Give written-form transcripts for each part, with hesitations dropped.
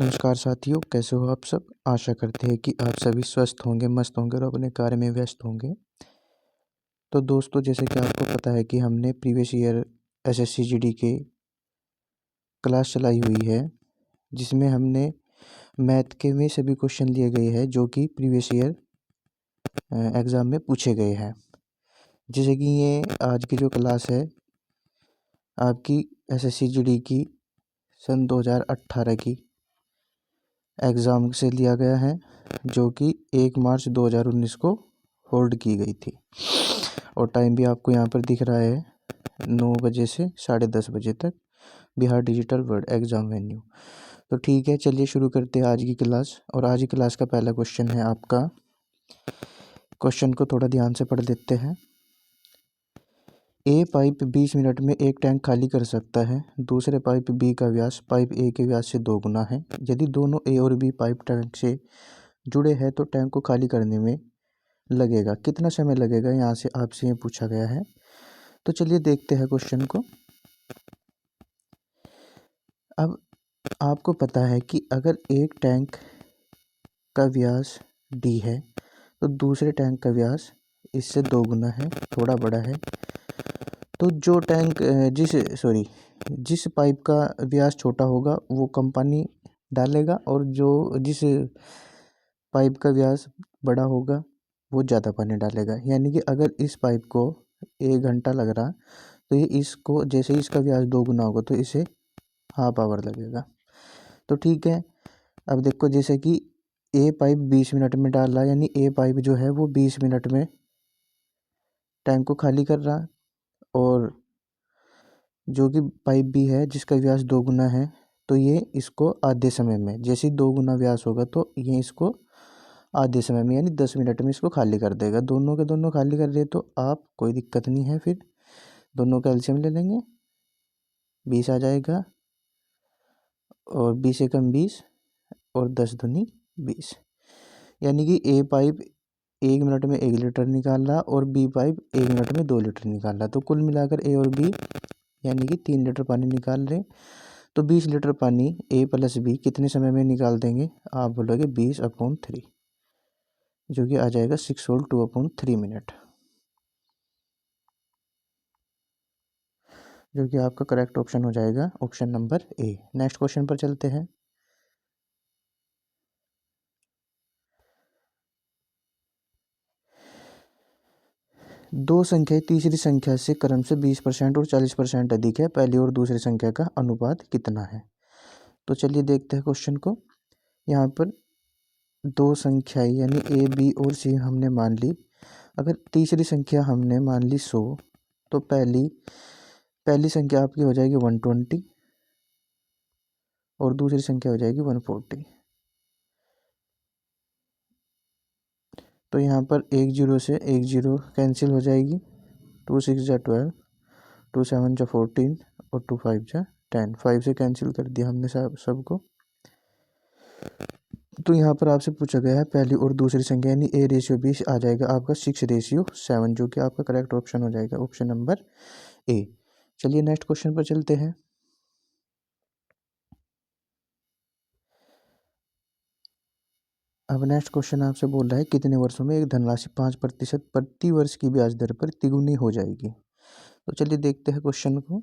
नमस्कार साथियों, कैसे हो आप सब। आशा करते हैं कि आप सभी स्वस्थ होंगे, मस्त होंगे और अपने कार्य में व्यस्त होंगे। तो दोस्तों, जैसे कि आपको पता है कि हमने प्रीवियस ईयर एसएससी जीडी के क्लास चलाई हुई है, जिसमें हमने मैथ के में सभी क्वेश्चन लिए गए हैं जो कि प्रीवियस ईयर एग्ज़ाम में पूछे गए हैं। जैसे कि ये आज की जो क्लास है आपकी एसएससी जीडी की सन 2018 की एग्ज़ाम से लिया गया है, जो कि 1 मार्च 2019 को होल्ड की गई थी। और टाइम भी आपको यहाँ पर दिख रहा है 9 बजे से 10:30 बजे तक, Bihar digital world exam venue. तो ठीक है, चलिए शुरू करते हैं आज की क्लास। और आज की क्लास का पहला क्वेश्चन है आपका, क्वेश्चन को थोड़ा ध्यान से पढ़ लेते हैं। ए पाइप 20 मिनट में एक टैंक खाली कर सकता है। दूसरे पाइप बी का व्यास पाइप ए के व्यास से 2 गुना है। यदि दोनों ए और बी पाइप टैंक से जुड़े हैं तो टैंक को खाली करने में लगेगा कितना समय लगेगा, यहाँ से आपसे ये पूछा गया है। तो चलिए देखते हैं क्वेश्चन को। अब आपको पता है कि अगर एक टैंक का व्यास डी है तो दूसरे टैंक का व्यास इससे 2 गुना है, थोड़ा बड़ा है। तो जो टैंक जिस पाइप का व्यास छोटा होगा वो कम पानी डालेगा, और जिस पाइप का व्यास बड़ा होगा वो ज़्यादा पानी डालेगा। यानी कि अगर इस पाइप को 1 घंटा लग रहा तो ये इसको, जैसे इसका व्यास 2 गुना होगा तो इसे हाफ आवर लगेगा। तो ठीक है, अब देखो जैसे कि ए पाइप 20 मिनट में डाल रहा है, यानी ए पाइप जो है वो 20 मिनट में टैंक को खाली कर रहा, और जो कि पाइप बी है जिसका व्यास 2 गुना है तो ये इसको आधे समय में, जैसे 2 गुना व्यास होगा तो ये इसको आधे समय में यानी 10 मिनट में इसको खाली कर देगा। दोनों के दोनों खाली कर रहे तो आप कोई दिक्कत नहीं है, फिर दोनों का एलसीएम ले लेंगे, 20 आ जाएगा, और 20 एकम 20 और 10 दूनी 20। यानी कि ए पाइप 1 मिनट में 1 लीटर निकाल रहा और बी पाइप 1 मिनट में 2 लीटर निकाल रहा। तो कुल मिलाकर ए और बी यानी कि 3 लीटर पानी निकाल रहे। तो 20 लीटर पानी ए प्लस बी कितने समय में निकाल देंगे, आप बोलोगे 20/3, जो कि आ जाएगा 6 होल 2/3 मिनट, जो कि आपका करेक्ट ऑप्शन हो जाएगा option number A. Next question पर चलते हैं। दो संख्याएं तीसरी संख्या से क्रम से 20% और 40% अधिक है, पहली और दूसरी संख्या का अनुपात कितना है। तो चलिए देखते हैं क्वेश्चन को। यहाँ पर दो संख्याएं यानी ए बी और सी हमने मान ली। अगर तीसरी संख्या हमने मान ली 100, तो पहली संख्या आपकी हो जाएगी 120 और दूसरी संख्या हो जाएगी 140। तो यहाँ पर 1 0 से 1 0 कैंसिल हो जाएगी, 2 6 जा 12, 2 7 जा 14 और 2 5 जा 10। 5 से कैंसिल कर दिया हमने सबको। तो यहाँ पर आपसे पूछा गया है पहली और दूसरी संख्या यानी A/B आ जाएगा आपका 6/7, जो कि आपका करेक्ट ऑप्शन हो जाएगा ऑप्शन नंबर ए। चलिए नेक्स्ट क्वेश्चन पर चलते हैं। अब नेक्स्ट क्वेश्चन आपसे बोल रहा है कितने वर्षों में एक धनराशि 5% प्रति वर्ष की ब्याज दर पर तिगुनी हो जाएगी। तो चलिए देखते हैं क्वेश्चन को।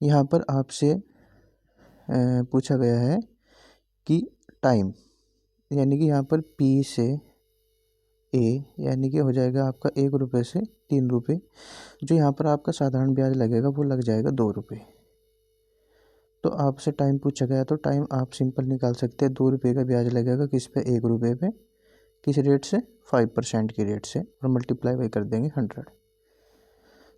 यहाँ पर आपसे पूछा गया है कि टाइम, यानी कि यहाँ पर P से A यानी कि हो जाएगा आपका 1 रुपये से 3 रुपये। जो यहाँ पर आपका साधारण ब्याज लगेगा वो लग जाएगा 2 रुपये। तो आपसे टाइम पूछा गया तो टाइम आप सिंपल निकाल सकते हैं। 2 रुपये का ब्याज लगेगा किस पे, 1 रुपये पे, किस रेट से, 5% की रेट से, और मल्टीप्लाई बाई कर देंगे 100।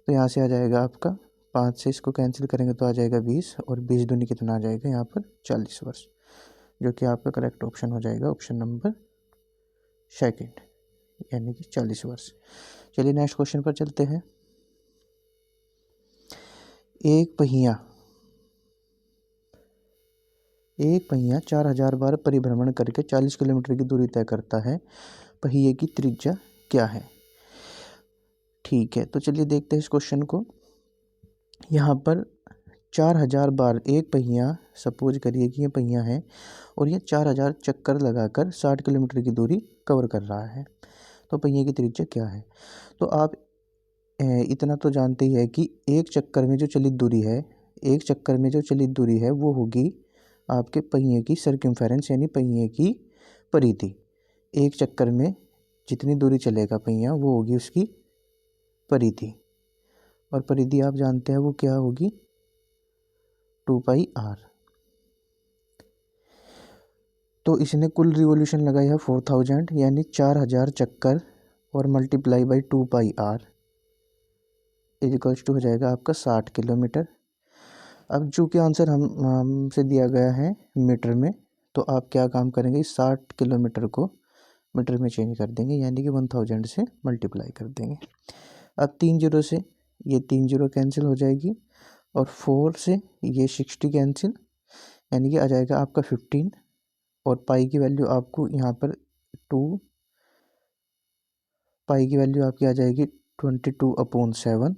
तो यहाँ से आ जाएगा आपका 5 से इसको कैंसिल करेंगे तो आ जाएगा 20, और 20 दूनी कितना आ जाएगा यहाँ पर 40 वर्ष, जो कि आपका करेक्ट ऑप्शन हो जाएगा ऑप्शन नंबर सेकंड, यानी कि 40 वर्ष। चलिए नेक्स्ट क्वेश्चन पर चलते हैं। एक पहिया 4000 बार परिभ्रमण करके 40 किलोमीटर की दूरी तय करता है, पहिए की त्रिज्या क्या है। ठीक है, तो चलिए देखते हैं इस क्वेश्चन को। यहाँ पर 4000 बार एक पहिया, सपोज करिए कि ये पहिया है और ये 4000 चक्कर लगाकर 60 किलोमीटर की दूरी कवर कर रहा है, तो पहिए की त्रिज्या क्या है। तो आप इतना तो जानते ही है कि एक चक्कर में जो चलित दूरी है, एक चक्कर में जो चलित दूरी है वो होगी आपके पहिए की सर्कमफेरेंस यानी पहिए की परिधि। एक चक्कर में जितनी दूरी चलेगा पहिया वो होगी उसकी परिधि, और परिधि आप जानते हैं वो क्या होगी, 2πr। तो इसने कुल रिवॉल्यूशन लगाई है 4000 यानी 4000 चक्कर और multiply by 2πr equals to हो जाएगा आपका 60 किलोमीटर। अब चूँकि आंसर हमसे दिया गया है मीटर में, तो आप क्या काम करेंगे, 60 किलोमीटर को मीटर में चेंज कर देंगे यानी कि 1000 से मल्टीप्लाई कर देंगे। अब 3 जीरो से ये 3 जीरो कैंसिल हो जाएगी और 4 से ये 60 कैंसिल, यानी कि आ जाएगा आपका 15 और पाई की वैल्यू आपको यहाँ पर 2, पाई की वैल्यू आपकी आ जाएगी 22/7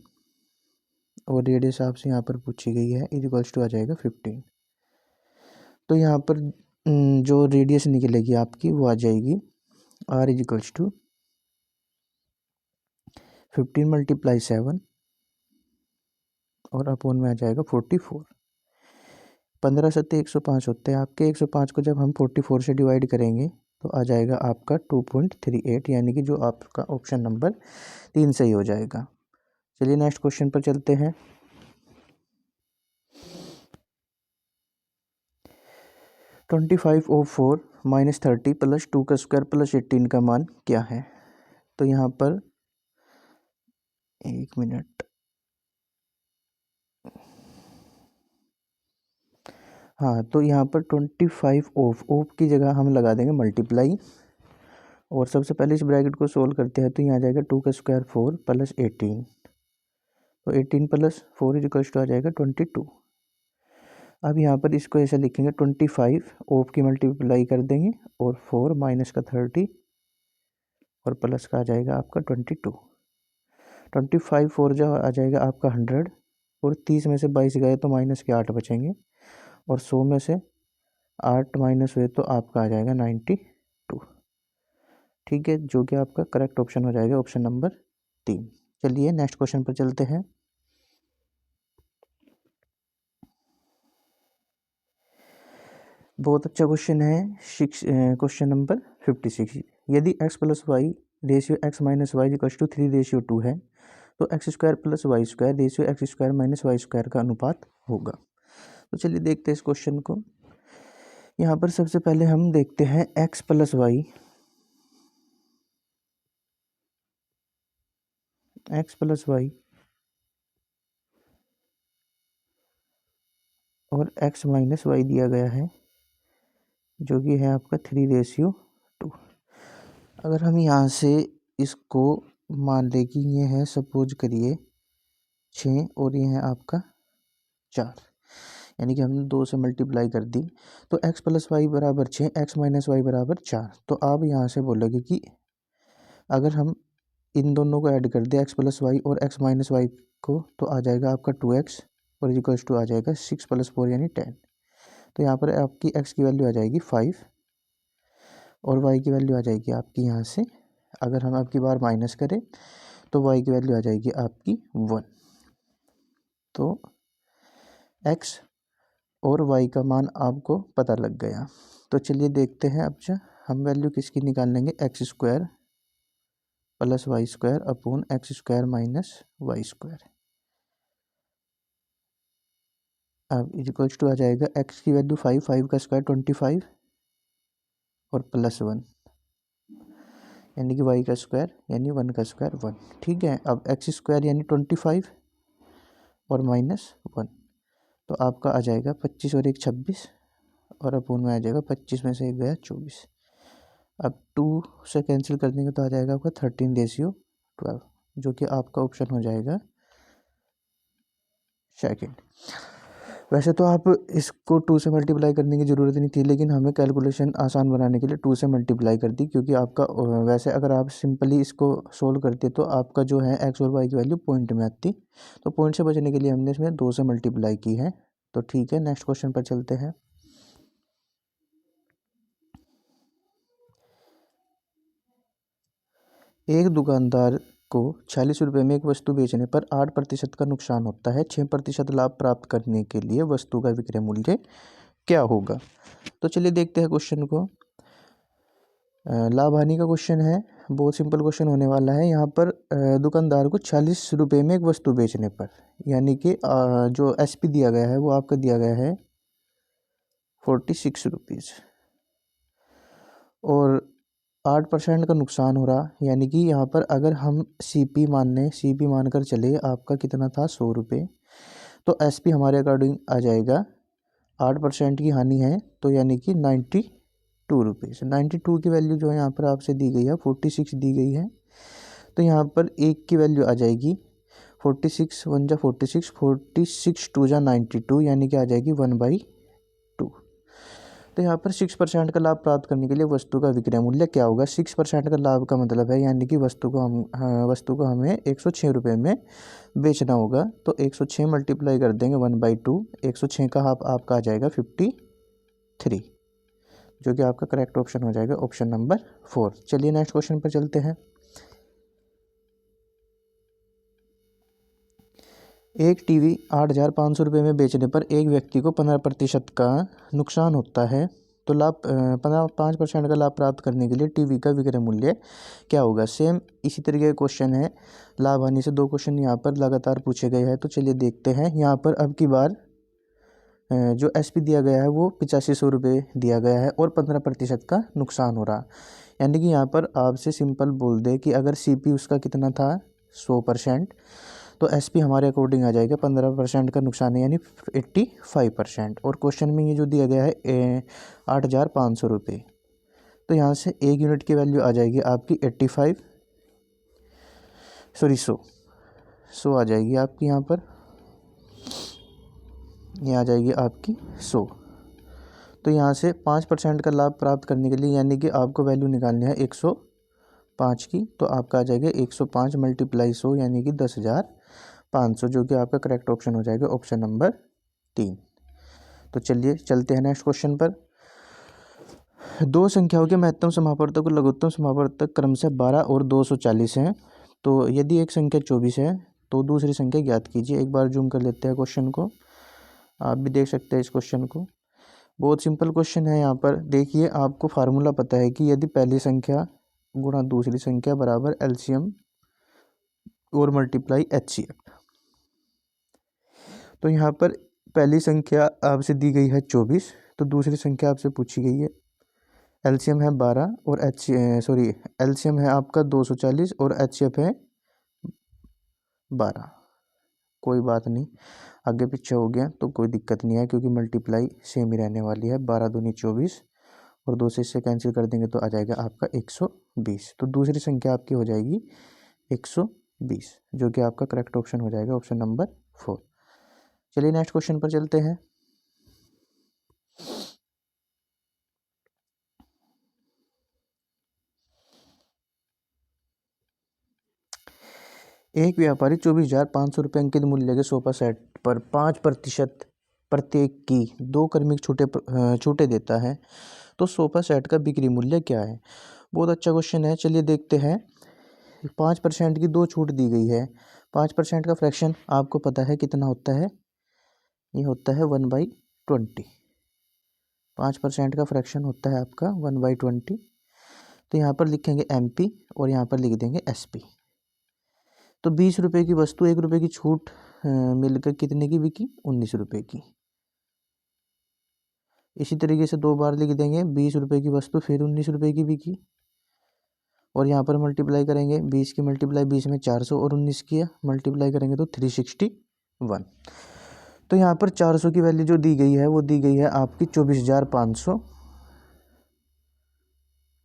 और रेडियस आपसे यहाँ पर पूछी गई है इक्वल्स टू आ जाएगा 15। तो यहाँ पर जो रेडियस निकलेगी आपकी वो आ जाएगी r इक्वल्स टू 15 मल्टीप्लाई 7 और अपोन में आ जाएगा 44। 15 सत्ते 105 होते हैं आपके, 105 को जब हम 44 से डिवाइड करेंगे तो आ जाएगा आपका 2.38, यानी कि जो आपका ऑप्शन नंबर 3 सही हो जाएगा। चलिए नेक्स्ट क्वेश्चन पर चलते हैं। (25/4 - 30 + 2 का स्क्वायर + 18 का मान क्या है। तो यहाँ पर 1 मिनट, हाँ, तो यहाँ पर 25 ऑफ की जगह हम लगा देंगे मल्टीप्लाई, और सबसे पहले इस ब्रैकेट को सोल्व करते हैं तो यहाँ आ जाएगा 2 का स्क्वायर 4 + 18, तो 18 + 4 इक्वल्स टू आ जाएगा 22। अब यहाँ पर इसको ऐसा लिखेंगे 25 ऑफ की मल्टीप्लाई कर देंगे और 4 माइनस का 30 और प्लस का आ जाएगा आपका 22। 25 4 जो आ जाएगा आपका 100 और 30 में से 22 गए तो माइनस के 8 बचेंगे और 100 में से 8 माइनस हुए तो आपका आ जाएगा 92। ठीक है, जो कि आपका करेक्ट ऑप्शन हो जाएगा ऑप्शन नंबर 3। चलिए नेक्स्ट क्वेश्चन पर चलते हैं। बहुत अच्छा क्वेश्चन है, क्वेश्चन नंबर 56। यदि x + y ratio x - y = 3:2 है तो x² + y² ratio x² - y² का अनुपात होगा। तो चलिए देखते हैं इस क्वेश्चन को। यहाँ पर सबसे पहले हम देखते हैं x + y, x + y और x - y दिया गया है जो कि है आपका 3:2। अगर हम यहाँ से इसको मान लें कि ये है, सपोज करिए 6 और ये है आपका 4, यानी कि हमने 2 से मल्टीप्लाई कर दी, तो x + y = 6, x - y = 4। तो आप यहाँ से बोलोगे कि अगर हम इन दोनों को ऐड कर दें x + y और x - y को, तो आ जाएगा आपका 2x और इक्वल्स टू आ जाएगा 6 + 4 यानी 10। तो यहाँ पर आपकी x की वैल्यू आ जाएगी 5 और y की वैल्यू आ जाएगी आपकी यहाँ से, अगर हम आपकी बार माइनस करें तो y की वैल्यू आ जाएगी आपकी 1। तो x और y का मान आपको पता लग गया। तो चलिए देखते हैं अब जो हम वैल्यू किसकी निकाल लेंगे, x² + y² upon x² - y²। अब इक्वल्स टू आ जाएगा x की वैल्यू 5, 5 का स्क्वायर 25 और +1 यानी कि y का स्क्वायर यानी 1 का स्क्वायर 1। ठीक है, अब x² यानी 25 और -1, तो आपका आ जाएगा 25 और 1 26 और अपोन में आ जाएगा 25 में से 1 गया 24। अब 2 से कैंसिल कर देंगे तो आ जाएगा आपका 13:12, जो कि आपका ऑप्शन हो जाएगा सेकंड। वैसे तो आप इसको 2 से मल्टीप्लाई करने की ज़रूरत नहीं थी, लेकिन हमें कैलकुलेशन आसान बनाने के लिए 2 से मल्टीप्लाई कर दी, क्योंकि आपका वैसे अगर आप सिंपली इसको सोल्व करते तो आपका जो है एक्स और वाई की वैल्यू पॉइंट में आती। तो पॉइंट से बचने के लिए हमने इसमें 2 से मल्टीप्लाई की है। तो ठीक है, नेक्स्ट क्वेश्चन पर चलते हैं। एक दुकानदार को 40 रुपये में एक वस्तु बेचने पर 8% का नुकसान होता है। 6% लाभ प्राप्त करने के लिए वस्तु का विक्रय मूल्य क्या होगा? तो चलिए देखते हैं क्वेश्चन को। लाभ हानि का क्वेश्चन है, बहुत सिंपल क्वेश्चन होने वाला है। यहाँ पर दुकानदार को 40 रुपये में एक वस्तु बेचने पर, यानी कि जो एसपी दिया गया है वो आपका दिया गया है 46 रुपीज़, और 8% का नुकसान हो रहा, यानी कि यहाँ पर अगर हम सीपी मानकर चले, आपका कितना था 100 रुपये, तो एसपी हमारे अकॉर्डिंग आ जाएगा 8% की हानि है, तो यानी कि 92 रुपीज़। 92 की वैल्यू जो है यहाँ पर आपसे दी गई है, 46 दी गई है, तो यहाँ पर एक की वैल्यू आ जाएगी 46 1 जा 46, 46 2 जा 92, यानी कि आ जाएगी 1/2। तो यहाँ पर 6% का लाभ प्राप्त करने के लिए वस्तु का विक्रय मूल्य क्या होगा? 6% का लाभ का मतलब है, यानी कि वस्तु को हमें 106 रुपये में बेचना होगा। तो 106 मल्टीप्लाई कर देंगे 1/2, 106 का आपका आ जाएगा 53, जो कि आपका करेक्ट ऑप्शन हो जाएगा ऑप्शन नंबर 4। चलिए नेक्स्ट क्वेश्चन पर चलते हैं। एक टीवी 8,500 रुपये में बेचने पर एक व्यक्ति को 15% का नुकसान होता है, तो 5% का लाभ प्राप्त करने के लिए टीवी का विक्रय मूल्य क्या होगा? सेम इसी तरीके का क्वेश्चन है, लाभ हानि से 2 क्वेश्चन यहाँ पर लगातार पूछे गए हैं। तो चलिए देखते हैं। यहाँ पर अब की बार जो एसपी दिया गया है वो 8500 रुपये दिया गया है, और 15% का नुकसान हो रहा, यानी कि यहाँ पर आपसे सिंपल बोल दे कि अगर सीपी उसका कितना था 100%, तो एसपी हमारे अकॉर्डिंग आ जाएगा 15% का नुकसान है, यानी 85%। और क्वेश्चन में ये जो दिया गया है 8,500 रुपये, तो यहाँ से एक यूनिट की वैल्यू आ जाएगी आपकी 100 आ जाएगी आपकी, यहाँ पर ये आ जाएगी आपकी 100। तो यहाँ से 5% का लाभ प्राप्त करने के लिए, यानी कि आपको वैल्यू निकालनी है 105 की, तो आपका आ जाएगा 105 × 100, यानी कि 10,500, जो कि आपका करेक्ट ऑप्शन हो जाएगा ऑप्शन नंबर 3। तो चलिए चलते हैं नेक्स्ट क्वेश्चन पर। दो संख्याओं के महत्तम समापवर्तक और लघुत्तम समापवर्तक क्रमशः 12 और 240 हैं। तो यदि एक संख्या 24 है तो दूसरी संख्या ज्ञात कीजिए। एक बार जूम कर लेते हैं क्वेश्चन को, आप भी देख सकते हैं इस क्वेश्चन को। बहुत सिंपल क्वेश्चन है। यहाँ पर देखिए, आपको फार्मूला पता है कि यदि पहली संख्या गुणा दूसरी संख्या बराबर एलसीएम और मल्टीप्लाई एचसीएफ। तो यहाँ पर पहली संख्या आपसे दी गई है 24, तो दूसरी संख्या आपसे पूछी गई है, एलसीएम है 12 और एलसीएम है आपका 240 और एचसीएफ है 12। कोई बात नहीं, आगे पीछे हो गया तो कोई दिक्कत नहीं है, क्योंकि मल्टीप्लाई सेम ही रहने वाली है। 12 दूनी 24 और 2 से इससे कैंसिल कर देंगे तो आ जाएगा आपका 120। तो दूसरी संख्या आपकी हो जाएगी 120, जो कि आपका करेक्ट ऑप्शन हो जाएगा ऑप्शन नंबर 4। चलिए नेक्स्ट क्वेश्चन पर चलते हैं। एक व्यापारी 24,500 रुपये अंकित मूल्य के सोफा सेट पर 5% प्रत्येक की 2 क्रमिक छूटे देता है, तो सोफा सेट का बिक्री मूल्य क्या है? बहुत अच्छा क्वेश्चन है। चलिए देखते हैं। 5% की 2 छूट दी गई है। 5% का फ्रैक्शन आपको पता है कितना होता है? ये होता है 1/20। 5% का फ्रैक्शन होता है आपका 1/20। तो यहाँ पर लिखेंगे MP और यहाँ पर लिख देंगे SP। तो 20 रुपये की वस्तु 1 रुपये की छूट मिलकर कितने की बिकी? 19 रुपये की। इसी तरीके से 2 बार लिख देंगे, 20 रुपये की वस्तु फिर 19 रुपये की बिकी, और यहाँ पर मल्टीप्लाई करेंगे, 20 की मल्टीप्लाई 20 में 400 और 19 की मल्टीप्लाई करेंगे तो 361। तो यहाँ पर 400 की वैल्यू जो दी गई है वो दी गई है आपकी 24,500।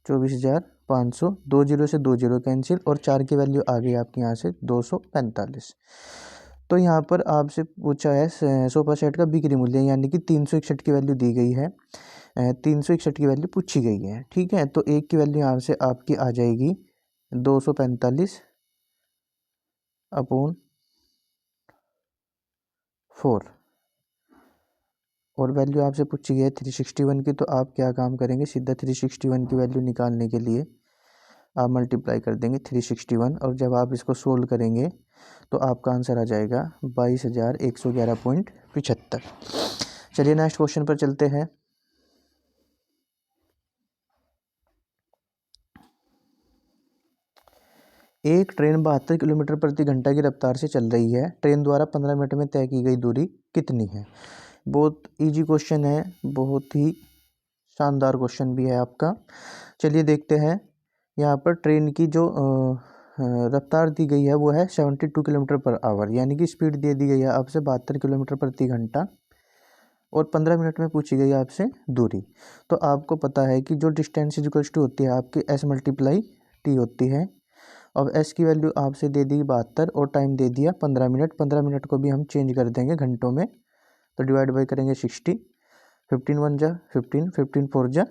24,500, 2 0 से 2 0 कैंसिल, और 4 की वैल्यू आ गई आपकी यहाँ से 245। तो यहाँ पर आपसे पूछा है सोफा सेट का बिक्री मूल्य, यानी कि 361 की वैल्यू दी गई है, 361 की वैल्यू पूछी गई है। ठीक है, तो एक की वैल्यू यहाँ से आपकी आ जाएगी 245 अपॉन 4, और वैल्यू आपसे पूछी गई है 361 की। तो आप क्या काम करेंगे, सीधा 361 की वैल्यू निकालने के लिए आप मल्टीप्लाई कर देंगे 361, और जब आप इसको सोल्व करेंगे तो आपका आंसर आ जाएगा 22,111.75। चलिए नेक्स्ट क्वेश्चन पर चलते हैं। एक ट्रेन 72 किलोमीटर प्रति घंटा की रफ्तार से चल रही है। ट्रेन द्वारा 15 मिनट में तय की गई दूरी कितनी है? बहुत इजी क्वेश्चन है, बहुत ही शानदार क्वेश्चन भी है आपका। चलिए देखते हैं। यहाँ पर ट्रेन की जो रफ्तार दी गई है वो है 72 किलोमीटर पर आवर, यानी कि स्पीड दे दी गई है आपसे 72 किलोमीटर प्रति घंटा, और 15 मिनट में पूछी गई आपसे दूरी। तो आपको पता है कि जो डिस्टेंस इक्वल्स टू होती है आपकी S मल्टीप्लाई T होती है। अब S की वैल्यू आपसे दे दी 72 और टाइम दे दिया 15 मिनट। 15 मिनट को भी हम चेंज कर देंगे घंटों में, तो डिवाइड बाई करेंगे 60, 15 1 जा 15, 15 4 जा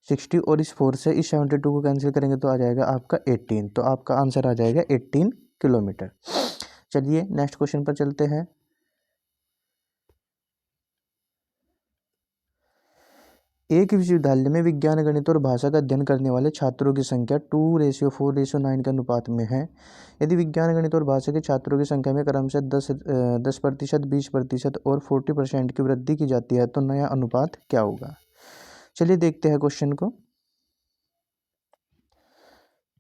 60, और इस 4 से इस 72 को कैंसिल करेंगे तो आ जाएगा आपका 18। तो आपका आंसर आ जाएगा 18 किलोमीटर। चलिए नेक्स्ट क्वेश्चन पर चलते हैं। एक विश्वविद्यालय में विज्ञान, गणित और भाषा का अध्ययन करने वाले छात्रों की संख्या 2:4:9 के अनुपात में है। यदि विज्ञान, गणित और भाषा के छात्रों की संख्या में क्रमशः 10%, 20% और 40% की वृद्धि की जाती है तो नया अनुपात क्या होगा? चलिए देखते हैं क्वेश्चन को।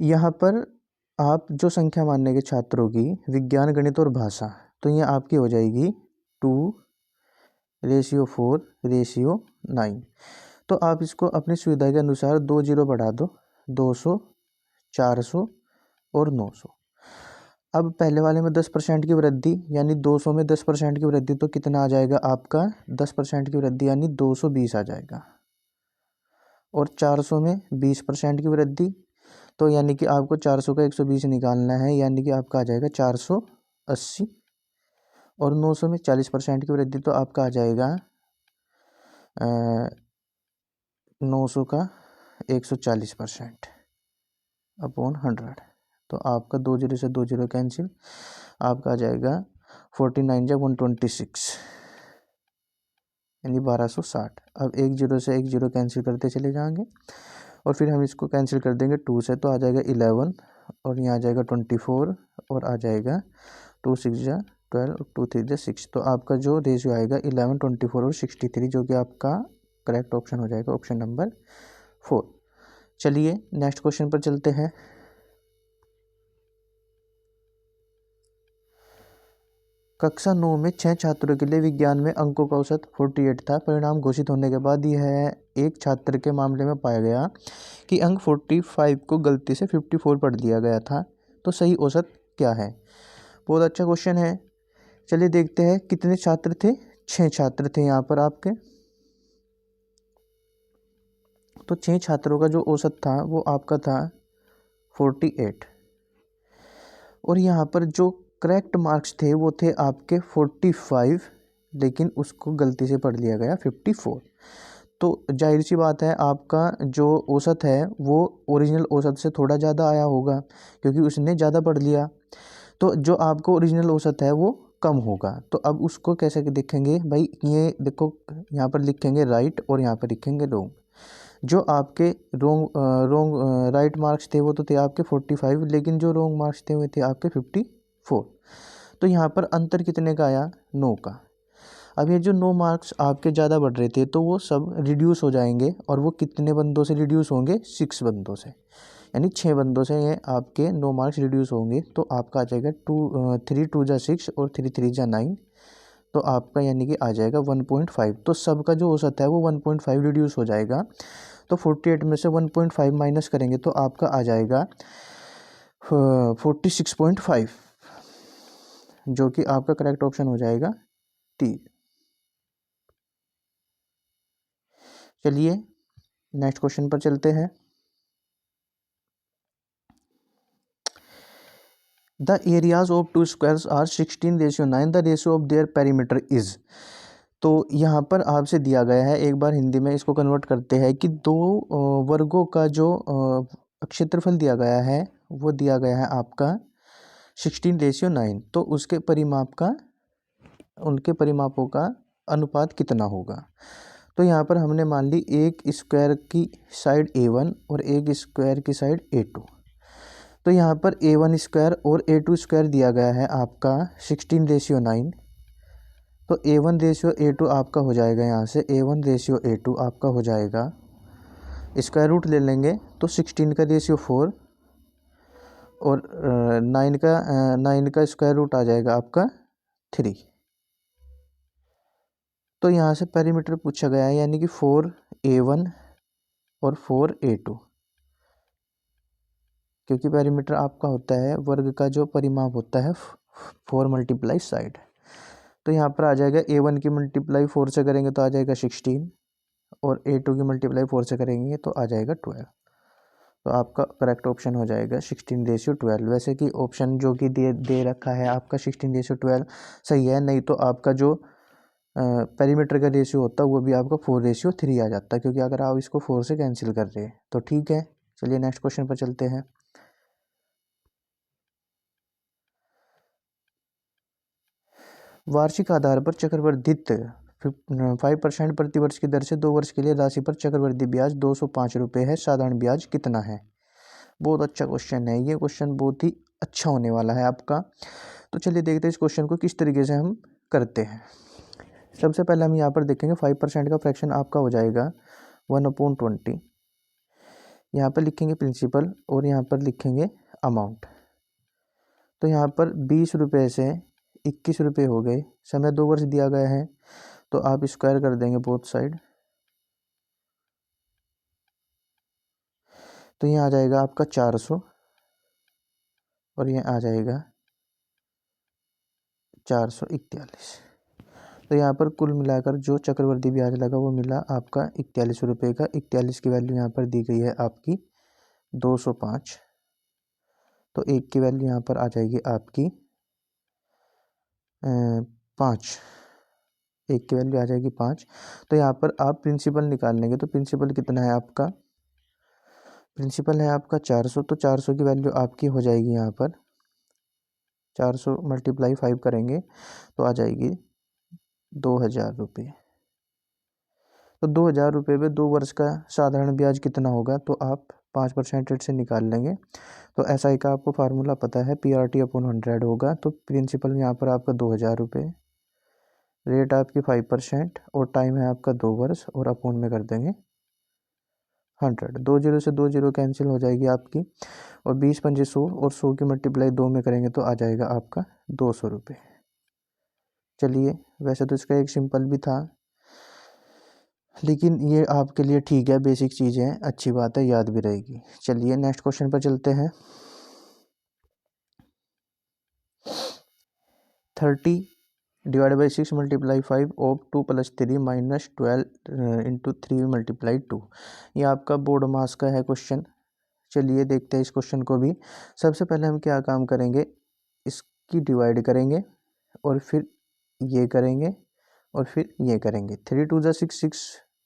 यहाँ पर आप जो संख्या मानेंगे छात्रों की विज्ञान, गणित और भाषा, तो ये आपकी हो जाएगी 2:4:9। तो आप इसको अपनी सुविधा के अनुसार 2 जीरो बढ़ा दो, 200, 400 और 900। अब पहले वाले में 10% की वृद्धि, यानी 200 में 10% की वृद्धि, तो कितना आ जाएगा आपका 10% की वृद्धि यानी 220 आ जाएगा। और 400 में 20% की वृद्धि, तो यानी कि आपको 400 का 120 निकालना है, यानी कि आपका आ जाएगा 480। और 900 में 40% की वृद्धि, तो आपका आ जाएगा 900 का 140% अपॉन 100। तो आपका 2 जीरो से 2 जीरो कैंसिल, आपका आ जाएगा 49 जा 126 यानी 1260। अब 1 जीरो से 1 जीरो कैंसिल करते चले जाएंगे, और फिर हम इसको कैंसिल कर देंगे 2 से, तो आ जाएगा 11, और यहाँ आ जाएगा 24, और आ जाएगा 2 6 जा 12, 2 3 जा 6। तो आपका जो रेशियो आएगा 11, 24 और 63, जो कि आपका करेक्ट ऑप्शन हो जाएगा ऑप्शन नंबर 4। चलिए नेक्स्ट क्वेश्चन पर चलते हैं। कक्षा 9 में 6 छात्रों के लिए विज्ञान में अंकों का औसत 48 था। परिणाम घोषित होने के बाद यह एक छात्र के मामले में पाया गया कि अंक 45 को गलती से 54 पढ़ लिया गया था, तो सही औसत क्या है? बहुत अच्छा क्वेश्चन है। चलिए देखते हैं कितने छात्र थे। 6 छात्र थे यहाँ पर आपके। तो 6 छात्रों का जो औसत था वो आपका था 48, और यहाँ पर जो करेक्ट मार्क्स थे वो थे आपके 45, लेकिन उसको गलती से पढ़ लिया गया 54। तो जाहिर सी बात है आपका जो औसत है वो ओरिजिनल औसत से थोड़ा ज़्यादा आया होगा, क्योंकि उसने ज़्यादा पढ़ लिया। तो जो आपको ओरिजिनल औसत है वो कम होगा। तो अब उसको कैसे देखेंगे भाई, ये देखो यहाँ पर लिखेंगे राइट और यहाँ पर लिखेंगे रॉन्ग। जो आपके रॉन्ग राइट मार्क्स थे वो तो थे आपके 45, लेकिन जो रॉन्ग मार्क्स थे वो थे आपके 54। तो यहाँ पर अंतर कितने का आया? 9 का। अब ये जो 9 मार्क्स आपके ज़्यादा बढ़ रहे थे तो वो सब रिड्यूस हो जाएंगे, और वो कितने बंदों से रिड्यूस होंगे? 6 बंदों से, यानी 6 बंदों से ये आपके 9 मार्क्स रिड्यूस होंगे। तो आपका आ जाएगा 3 2 जा 6 और 3 3 जा 9। तो आपका यानी कि आ जाएगा 1.5। तो सबका जो औसत है वो 1.5 रिड्यूस हो जाएगा। तो 48 में से 1.5 माइनस करेंगे तो आपका आ जाएगा 46.5, जो कि आपका करेक्ट ऑप्शन हो जाएगा टी। चलिए नेक्स्ट क्वेश्चन पर चलते हैं। The areas of two squares are 16:9, the ratio of their perimeter is. तो यहाँ पर आपसे दिया गया है, एक बार हिंदी में इसको कन्वर्ट करते हैं कि दो वर्गों का जो क्षेत्रफल दिया गया है वो दिया गया है आपका 16:9, तो उसके परिमाप का, उनके परिमापों का अनुपात कितना होगा। तो यहाँ पर हमने मान ली एक स्क्वायर की साइड A1 और एक स्क्वायर की साइड A2। तो यहाँ पर A1 स्क्वायर और A2 स्क्वायर दिया गया है आपका 16:9। तो A1:A2 आपका हो जाएगा, यहाँ से A1:A2 आपका हो जाएगा, स्क्वायर रूट ले लेंगे तो 16 का रेशियो 4 और 9 का स्क्वायर रूट आ जाएगा आपका 3। तो यहाँ से पेरीमीटर पूछा गया है, यानी कि 4A1 और 4A2, क्योंकि पेरीमीटर आपका होता है वर्ग का जो परिमाप होता है 4 मल्टीप्लाई साइड। तो यहाँ पर आ जाएगा A1 की मल्टीप्लाई 4 से करेंगे तो आ जाएगा 16 और A2 की मल्टीप्लाई 4 से करेंगे तो आ जाएगा 12। तो आपका करेक्ट ऑप्शन हो जाएगा 16:12। वैसे कि ऑप्शन जो कि दे रखा है आपका 16:12 सही है, नहीं तो आपका जो पेरीमीटर का रेशियो होता है वो भी आपका 4:3 आ जाता है, क्योंकि अगर आप इसको 4 से कैंसिल कर रहे हैं तो ठीक है। चलिए नेक्स्ट क्वेश्चन पर चलते हैं। वार्षिक आधार पर चक्रवर्धित 5% प्रतिवर्ष की दर से 2 वर्ष के लिए राशि पर चक्रवृद्धि ब्याज 205 रुपये है, साधारण ब्याज कितना है। बहुत अच्छा क्वेश्चन है, ये क्वेश्चन बहुत ही अच्छा होने वाला है आपका। तो चलिए देखते हैं इस क्वेश्चन को किस तरीके से हम करते हैं। सबसे पहले हम यहाँ पर देखेंगे 5% का फ्रैक्शन आपका हो जाएगा 1/20। यहाँ पर लिखेंगे प्रिंसिपल और यहाँ पर लिखेंगे अमाउंट। तो यहाँ पर 20 रुपये से 21 रुपये हो गए, समय 2 वर्ष दिया गया है तो आप स्क्वायर कर देंगे बोथ साइड। तो यहाँ आ जाएगा आपका 400 और ये आ जाएगा 441। तो यहाँ पर कुल मिलाकर जो चक्रवृद्धि ब्याज लगा वो मिला आपका 41 रुपये का। 41 की वैल्यू यहाँ पर दी गई है आपकी 205। तो एक की वैल्यू यहाँ पर आ जाएगी आपकी 5, एक की वैल्यू आ जाएगी 5। तो यहाँ पर आप प्रिंसिपल निकाल लेंगे, तो प्रिंसिपल कितना है आपका, प्रिंसिपल है आपका 400। तो 400 की वैल्यू आपकी हो जाएगी यहाँ पर 400 × 5 करेंगे तो आ जाएगी 2000 रुपये। तो 2000 रुपये पे 2 वर्ष का साधारण ब्याज कितना होगा, तो आप 5% रेट से निकाल लेंगे। तो SI का आपको फार्मूला पता है, PRT/100 होगा। तो प्रिंसिपल यहाँ पर आपका 2000 रुपये, रेट आपकी 5% और टाइम है आपका 2 वर्ष और अपोन में कर देंगे 100। 2 0 से 2 0 कैंसिल हो जाएगी आपकी, और 20 पंजे 100 और 100 की मल्टीप्लाई 2 में करेंगे तो आ जाएगा आपका 200 रुपये। चलिए, वैसे तो इसका एक सिंपल भी था, लेकिन ये आपके लिए ठीक है, बेसिक चीज़ें हैं, अच्छी बात है, याद भी रहेगी। चलिए नेक्स्ट क्वेश्चन पर चलते हैं। 30 / 6 × 5 of 2 + 3 - 12 × 3 × 2। ये आपका बोर्ड मास का है क्वेश्चन। चलिए देखते हैं इस क्वेश्चन को भी। सबसे पहले हम क्या काम करेंगे, इसकी डिवाइड करेंगे और फिर ये करेंगे और फिर ये करेंगे। 3 × 2 = 6, 6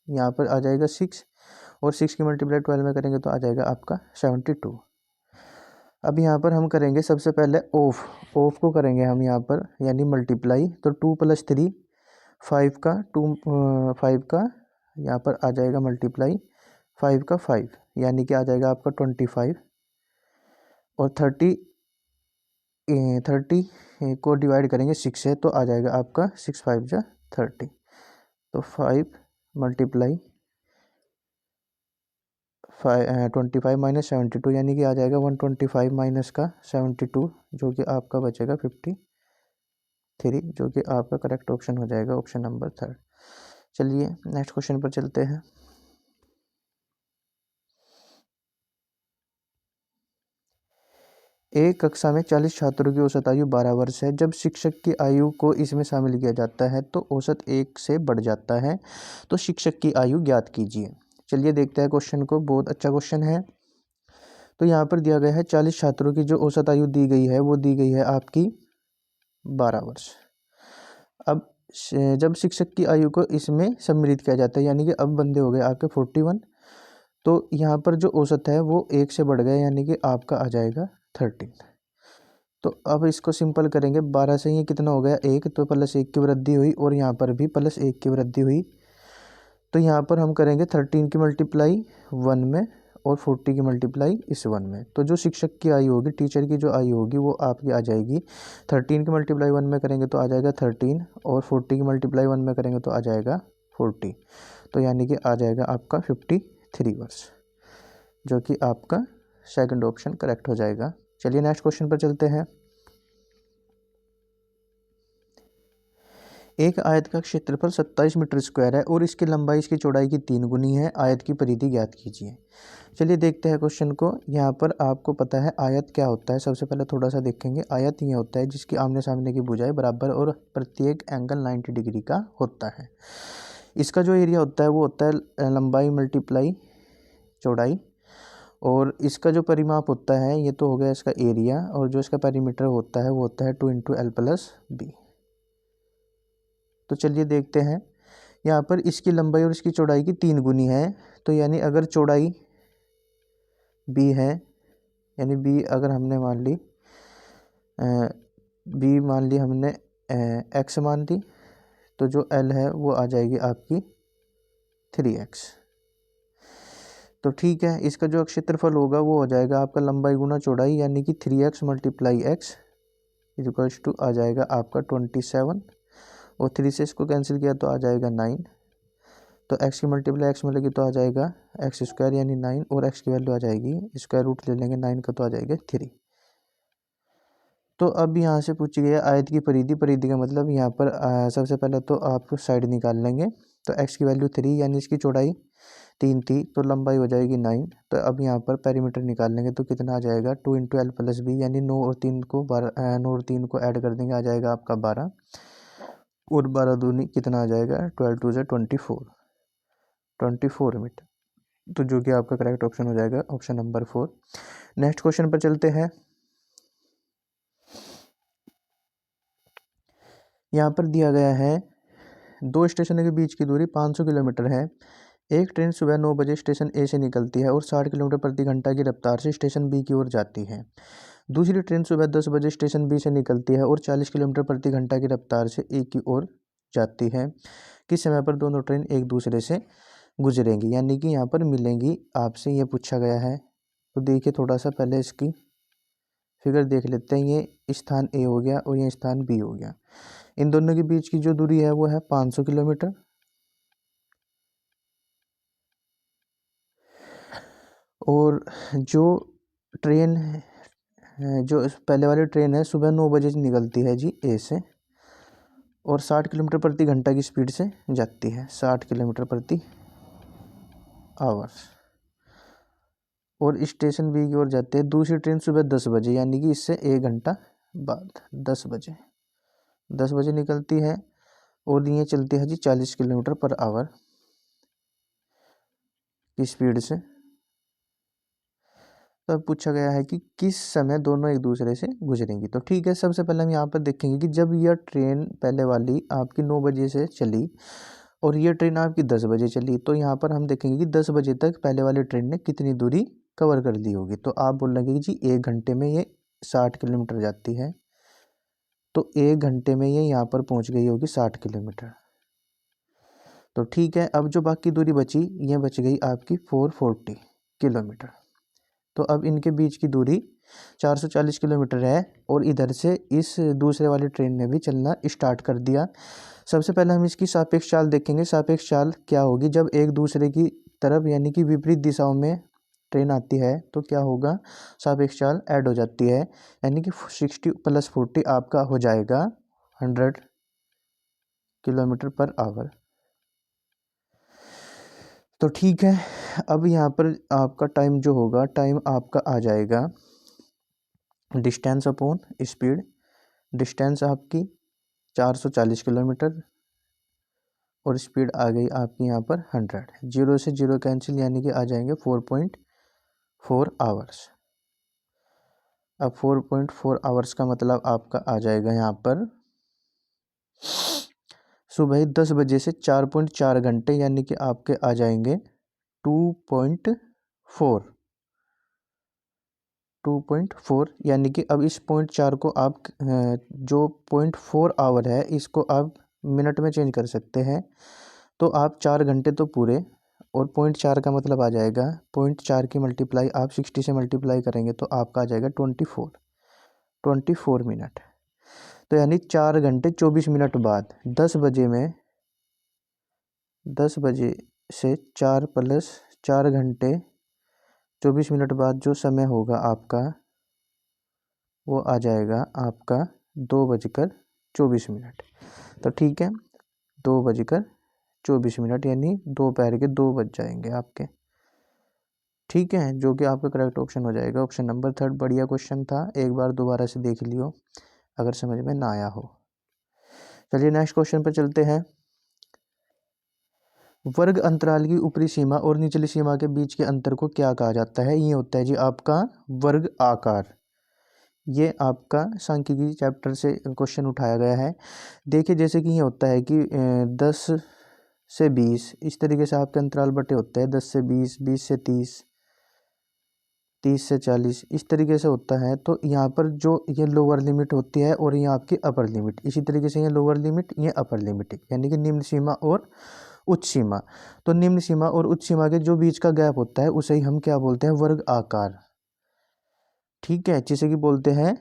यहाँ पर आ जाएगा 6 और 6 की मल्टीप्लाई 12 में करेंगे तो आ जाएगा आपका 72। अब यहाँ पर हम करेंगे सबसे पहले ऑफ को करेंगे हम यहाँ पर, यानी मल्टीप्लाई। तो 2 + 3 5 का 5 का यहाँ पर आ जाएगा मल्टीप्लाई 5 का 5, यानी कि आ जाएगा आपका 25। और 30 को डिवाइड करेंगे 6 से तो आ जाएगा आपका 6 × 5 = 30। तो 5 × 25 - 72, यानी कि आ जाएगा 125 माइनस का 72, जो कि आपका बचेगा 53, जो कि आपका करेक्ट ऑप्शन हो जाएगा, ऑप्शन नंबर 3। चलिए नेक्स्ट क्वेश्चन पर चलते हैं। एक कक्षा में 40 छात्रों की औसत आयु 12 वर्ष है। जब शिक्षक की आयु को इसमें शामिल किया जाता है तो औसत 1 से बढ़ जाता है, तो शिक्षक की आयु ज्ञात कीजिए। चलिए देखते हैं क्वेश्चन को, बहुत अच्छा क्वेश्चन है। तो यहाँ पर दिया गया है 40 छात्रों की जो औसत आयु दी गई है वो दी गई है आपकी 12 वर्ष। अब जब शिक्षक की आयु को इसमें सम्मिलित किया जाता है, यानी कि अब बंदे हो गए आपके 41, तो यहाँ पर जो औसत है वो 1 से बढ़ गया, यानी कि आपका आ जाएगा 13। तो अब इसको सिंपल करेंगे, 12 से ये कितना हो गया 1, तो +1 की वृद्धि हुई और यहाँ पर भी +1 की वृद्धि हुई। तो यहाँ पर हम करेंगे 13 की मल्टीप्लाई 1 में और 40 की मल्टीप्लाई इस 1 में। तो जो शिक्षक की आयु होगी, टीचर की जो आयु होगी वो आपकी आ जाएगी 13 की मल्टीप्लाई 1 में करेंगे तो आ जाएगा 13 और 40 की मल्टीप्लाई 1 में करेंगे तो आ जाएगा 40। तो यानी कि आ जाएगा आपका 53 वर्ष, जो कि आपका सेकंड ऑप्शन करेक्ट हो जाएगा। चलिए नेक्स्ट क्वेश्चन पर चलते हैं। एक आयत का क्षेत्रफल 27 मीटर स्क्वायर है और इसकी लंबाई इसकी चौड़ाई की 3 गुनी है। आयत की परिधि ज्ञात कीजिए। चलिए देखते हैं क्वेश्चन को। यहाँ पर आपको पता है आयत क्या होता है। सबसे पहले थोड़ा सा देखेंगे। आयत ये होता है जिसकी आमने सामने की भुजाएं बराबर और प्रत्येक एंगल 90 डिग्री का होता है। इसका जो एरिया होता है वो होता है लंबाई मल्टीप्लाई चौड़ाई, और इसका जो परिमाप होता है ये तो हो गया इसका एरिया, और जो इसका पेरीमीटर होता है वो होता है 2 × L+B। तो चलिए देखते हैं। यहाँ पर इसकी लंबाई और इसकी चौड़ाई की 3 गुनी है, तो यानी अगर चौड़ाई b है, यानी b अगर हमने मान ली b मान ली हमने x मान ली, तो जो l है वो आ जाएगी आपकी 3x। तो ठीक है, इसका जो क्षेत्रफल होगा वो हो जाएगा आपका लंबाई गुना चौड़ाई, यानी कि 3x × x इक्वल्स टू आ जाएगा आपका 27, और 3 से इसको कैंसिल किया तो आ जाएगा 9। तो x की मल्टीप्लाई x में लगी तो आ जाएगा x² यानी 9, और x की वैल्यू आ जाएगी स्क्वायर रूट ले लेंगे 9 का तो आ जाएगा 3। तो अब यहाँ से पूछी गई है आयत की परिधि। परिधि का मतलब यहाँ पर सबसे पहले तो आप साइड निकाल लेंगे। तो x की वैल्यू 3 यानी इसकी चौड़ाई 3 थी, तो लंबाई हो जाएगी 9। तो अब यहाँ पर पेरीमीटर निकाल लेंगे तो कितना आ जाएगा 2 × L+B, यानी 9 और 3 को ऐड कर देंगे, आ जाएगा आपका 12, और 12 दूनी कितना आ जाएगा 12 × 2 = 24 मीटर। तो जो कि आपका करेक्ट ऑप्शन हो जाएगा ऑप्शन नंबर 4। नेक्स्ट क्वेश्चन पर चलते हैं। यहाँ पर दिया गया है 2 स्टेशनों के बीच की दूरी 500 किलोमीटर है। एक ट्रेन सुबह 9 बजे स्टेशन ए से निकलती है और 60 किलोमीटर प्रति घंटा की रफ्तार से स्टेशन बी की ओर जाती है। दूसरी ट्रेन सुबह 10 बजे स्टेशन बी से निकलती है और 40 किलोमीटर प्रति घंटा की रफ्तार से ए की ओर जाती है। किस समय पर दोनों ट्रेन एक दूसरे से गुजरेंगी, यानी कि यहाँ पर मिलेंगी, आपसे ये पूछा गया है। तो देखिए थोड़ा सा पहले इसकी फिगर देख लेते हैं। ये स्थान ए हो गया और ये स्थान बी हो गया। इन दोनों के बीच की जो दूरी है वो है 500 किलोमीटर, और जो ट्रेन जो पहले वाली ट्रेन है सुबह 9 बजे निकलती है जी ए से, और 60 किलोमीटर प्रति घंटा की स्पीड से जाती है, 60 किलोमीटर प्रति आवर, और स्टेशन बी की ओर जाते हैं। दूसरी ट्रेन सुबह 10 बजे, यानी कि इससे 1 घंटा बाद 10 बजे निकलती है, और ये चलती है जी 40 किलोमीटर पर आवर की स्पीड से। तो अब पूछा गया है कि किस समय दोनों एक दूसरे से गुजरेंगी। तो ठीक है, सबसे पहले हम यहाँ पर देखेंगे कि जब यह ट्रेन पहले वाली आपकी 9 बजे से चली और ये ट्रेन आपकी 10 बजे चली, तो यहाँ पर हम देखेंगे कि 10 बजे तक पहले वाली ट्रेन ने कितनी दूरी कवर कर ली होगी। तो आप बोलेंगे कि जी 1 घंटे में ये 60 किलोमीटर जाती है, तो 1 घंटे में ये यहाँ पर पहुँच गई होगी 60 किलोमीटर। तो ठीक है, अब जो बाकी दूरी बची ये बच गई आपकी 440 किलोमीटर। तो अब इनके बीच की दूरी 440 किलोमीटर है, और इधर से इस दूसरे वाली ट्रेन ने भी चलना स्टार्ट कर दिया। सबसे पहले हम इसकी सापेक्ष चाल देखेंगे। सापेक्ष चाल क्या होगी, जब एक दूसरे की तरफ यानी कि विपरीत दिशाओं में ट्रेन आती है तो क्या होगा, सापेक्ष चाल ऐड हो जाती है, यानी कि 60 + 40 आपका हो जाएगा 100 किलोमीटर पर आवर। तो ठीक है, अब यहाँ पर आपका टाइम जो होगा, टाइम आपका आ जाएगा डिस्टेंस अपॉन स्पीड। डिस्टेंस आपकी 440 किलोमीटर और स्पीड आ गई आपकी यहाँ पर 100। 0 से 0 कैंसिल, यानी कि आ जाएंगे 4.4 आवर्स। अब 4.4 आवर्स का मतलब आपका आ जाएगा यहाँ पर सुबह 10 बजे से 4.4 घंटे, यानी कि आपके आ जाएंगे 2.4 2.4, यानी कि अब इस 0.4 को आप जो 0.4 आवर है इसको आप मिनट में चेंज कर सकते हैं। तो आप 4 घंटे तो पूरे, और 0.4 का मतलब आ जाएगा 0.4 की मल्टीप्लाई आप 60 से मल्टीप्लाई करेंगे तो आपका आ जाएगा 24 मिनट। तो यानी 4 घंटे 24 मिनट बाद 10 बजे से 4 + 4 घंटे 24 मिनट बाद जो समय होगा आपका वो आ जाएगा आपका 2:24। तो ठीक है, 2:24, यानी दोपहर के 2 बज जाएंगे आपके। ठीक है, जो कि आपका करेक्ट ऑप्शन हो जाएगा ऑप्शन नंबर 3। बढ़िया क्वेश्चन था, एक बार दोबारा से देख लियो अगर समझ में ना आया हो। चलिए नेक्स्ट क्वेश्चन पर चलते हैं। वर्ग अंतराल की ऊपरी सीमा और निचली सीमा के बीच के अंतर को क्या कहा जाता है? ये होता है जी आपका वर्ग आकार। ये आपका सांख्यिकी चैप्टर से क्वेश्चन उठाया गया है। देखिए जैसे कि ये होता है कि 10 से 20 इस तरीके से आपके अंतराल बटे होते हैं, 10 से 20, 20 से 30, 30 से 40 इस तरीके से होता है। तो यहाँ पर जो ये लोअर लिमिट होती है और ये आपकी अपर लिमिट, इसी तरीके से ये लोअर लिमिट, ये अपर लिमिट, यानी कि निम्न सीमा और उच्च सीमा। तो निम्न सीमा और उच्च सीमा के जो बीच का गैप होता है उसे ही हम क्या बोलते हैं? वर्ग आकार। ठीक है, जिसे कि बोलते हैं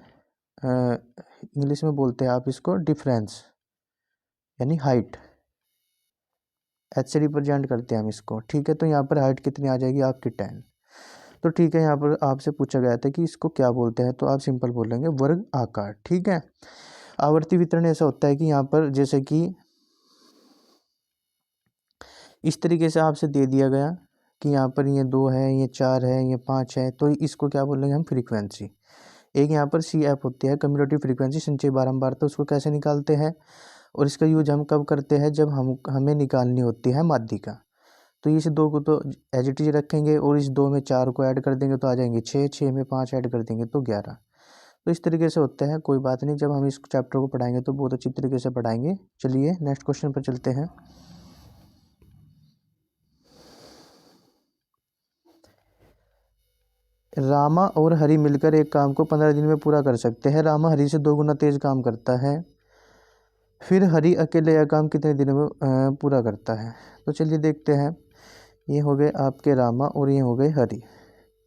इंग्लिश में बोलते हैं आप इसको डिफरेंस, यानी हाइट। एच से रिप्रेजेंट करते हैं हम इसको। ठीक है, तो यहाँ पर हाइट कितनी आ जाएगी आपकी 10। तो ठीक है, यहाँ पर आपसे पूछा गया था कि इसको क्या बोलते हैं, तो आप सिंपल बोलेंगे वर्ग आकार। ठीक है, आवर्ती वितरण ऐसा होता है कि यहाँ पर जैसे कि इस तरीके से आपसे दे दिया गया कि यहाँ पर ये 2 है, ये 4 है, ये 5 है, तो इसको क्या बोलेंगे हम? फ्रीक्वेंसी। एक यहाँ पर CF होती है, कम्यूटेटिव फ्रीक्वेंसी, संचयी बारंबार। तो उसको कैसे निकालते हैं और इसका यूज हम कब करते हैं? जब हमें निकालनी होती है माध्यिका। तो इस 2 को तो एज इट इज रखेंगे और इस 2 में 4 को ऐड कर देंगे तो आ जाएंगे 6, 6 में 5 ऐड कर देंगे तो 11। तो इस तरीके से होता है, कोई बात नहीं, जब हम इस चैप्टर को पढ़ाएंगे तो बहुत अच्छी तरीके से पढ़ाएंगे। चलिए नेक्स्ट क्वेश्चन पर चलते हैं। रामा और हरी मिलकर एक काम को 15 दिन में पूरा कर सकते हैं। रामा हरी से 2 गुना तेज काम करता है, फिर हरी अकेले यह काम कितने दिनों में पूरा करता है? तो चलिए देखते हैं। ये हो गए आपके रामा और ये हो गए हरी,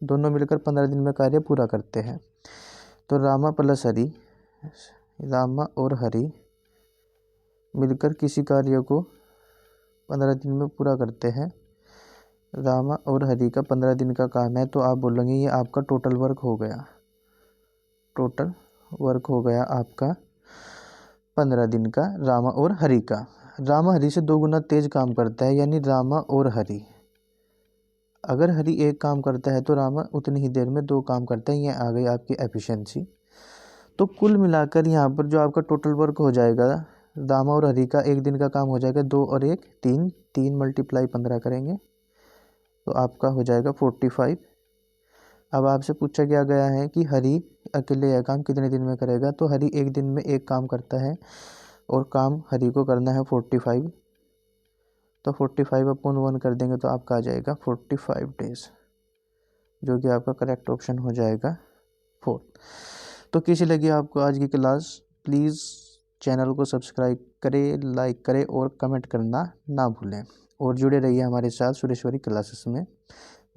दोनों मिलकर 15 दिन में कार्य पूरा करते हैं। तो रामा प्लस हरी, रामा और हरी मिलकर किसी कार्य को 15 दिन में पूरा करते हैं। रामा और हरी का 15 दिन का काम है, तो आप बोलेंगे ये आपका टोटल वर्क हो गया। टोटल वर्क हो गया आपका 15 दिन का रामा और हरी का। रामा हरी से 2 गुना तेज काम करता है, यानी रामा और हरी, अगर हरी एक काम करता है तो रामा उतनी ही देर में 2 काम करता है। ये आ गई आपकी एफिशिएंसी। तो कुल मिलाकर यहाँ पर जो आपका टोटल वर्क हो जाएगा रामा और हरी का, एक दिन का काम हो जाएगा 2 और 1 3, 3 × 15 करेंगे तो आपका हो जाएगा 45। अब आपसे पूछा गया है कि हरी अकेले यह काम कितने दिन में करेगा? तो हरी एक दिन में एक काम करता है और काम हरी को करना है 45। तो 45/1 कर देंगे तो आपका आ जाएगा 45 डेज, जो कि आपका करेक्ट ऑप्शन हो जाएगा 4। तो कैसी लगी आपको आज की क्लास? प्लीज़ चैनल को सब्सक्राइब करें, लाइक करें और कमेंट करना ना भूलें, और जुड़े रहिए हमारे साथ सुरेश्वरी क्लासेस में।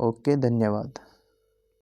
ओके, धन्यवाद।